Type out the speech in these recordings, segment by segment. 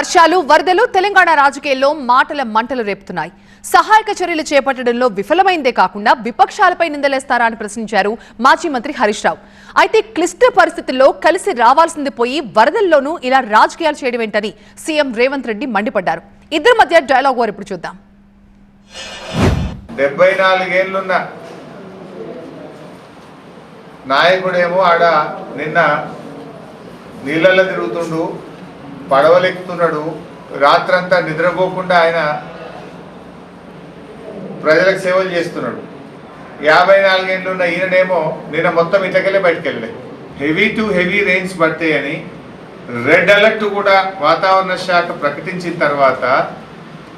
వర్షాలు వరదలు తెలంగాణ రాజకీయాల్లో మాటల మంటలు రేపుతున్నాయి. సహాయక చర్యలు చేపట్టడంలో విఫలమైందే కాకుండా విపక్షాలపై నిందలేస్తారా అని ప్రశ్నించారు మాజీ మంత్రి హరీష్ రావు. అయితే క్లిష్ట పరిస్థితుల్లో కలిసి రావాల్సింది పోయి వరదల్లోనూ ఇలా రాజకీయాలు చేయడం ఏంటని సీఎం రేవంత్ రెడ్డి మండిపడ్డారు. ఇద్దరి మధ్య డైలాగ్ వారు ఇప్పుడు చూద్దాం. 74 ఏళ్లున్న నాయకుడేమో ఆడ నిన్న నీళ్ళల్లో తిరుగుతుండు, పడవలెక్కుతున్నాడు, రాత్రంతా నిద్రపోకుండా ఆయన ప్రజలకు సేవలు చేస్తున్నాడు. 54 ఏళ్ళున్న ఈయననేమో నిన్న మొత్తం ఇటకెళ్ళే బయటకు వెళ్ళలే. హెవీ టు హెవీ రెయిన్స్ పడతాయని రెడ్ అలర్ట్ కూడా వాతావరణ శాఖ ప్రకటించిన తర్వాత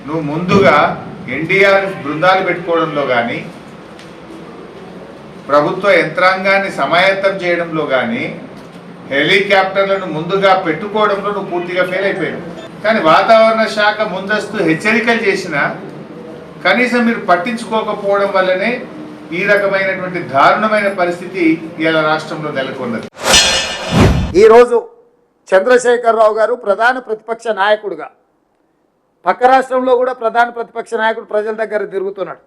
నువ్వు ముందుగా ఎన్డీఆర్ఎఫ్ బృందాలు పెట్టుకోవడంలో కానీ, ప్రభుత్వ యంత్రాంగాన్ని సమాయత్తం చేయడంలో కానీ, హెలికాప్టర్లను ముందుగా పెట్టుకోవడంలో నువ్వు పూర్తిగా ఫెయిల్ అయిపోయావు. కానీ వాతావరణ శాఖ ముందస్తు హెచ్చరికలు చేసినా కనీసం మీరు పట్టించుకోకపోవడం వల్లనే ఈ రకమైనటువంటి దారుణమైన పరిస్థితి ఇలా రాష్ట్రంలో నెలకొన్నది. ఈరోజు చంద్రశేఖరరావు గారు ప్రధాన ప్రతిపక్ష నాయకుడుగా పక్క రాష్ట్రంలో కూడా ప్రధాన ప్రతిపక్ష నాయకుడు ప్రజల దగ్గర తిరుగుతున్నాడు.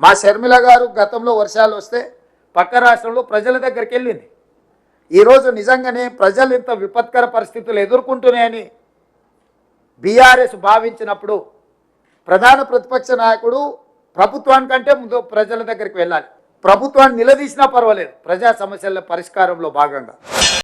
మా షర్మిల గారు గతంలో వర్షాలు వస్తే పక్క రాష్ట్రంలో ప్రజల దగ్గరికి వెళ్ళింది. ఈరోజు నిజంగానే ప్రజలు ఇంత విపత్కర పరిస్థితులు ఎదుర్కొంటున్నాయని బీఆర్ఎస్ భావించినప్పుడు ప్రధాన ప్రతిపక్ష నాయకుడు ప్రభుత్వానికంటే ముందు ప్రజల దగ్గరికి వెళ్ళాలి. ప్రభుత్వాన్ని నిలదీసినా పర్వాలేదు ప్రజా సమస్యల పరిష్కారంలో భాగంగా.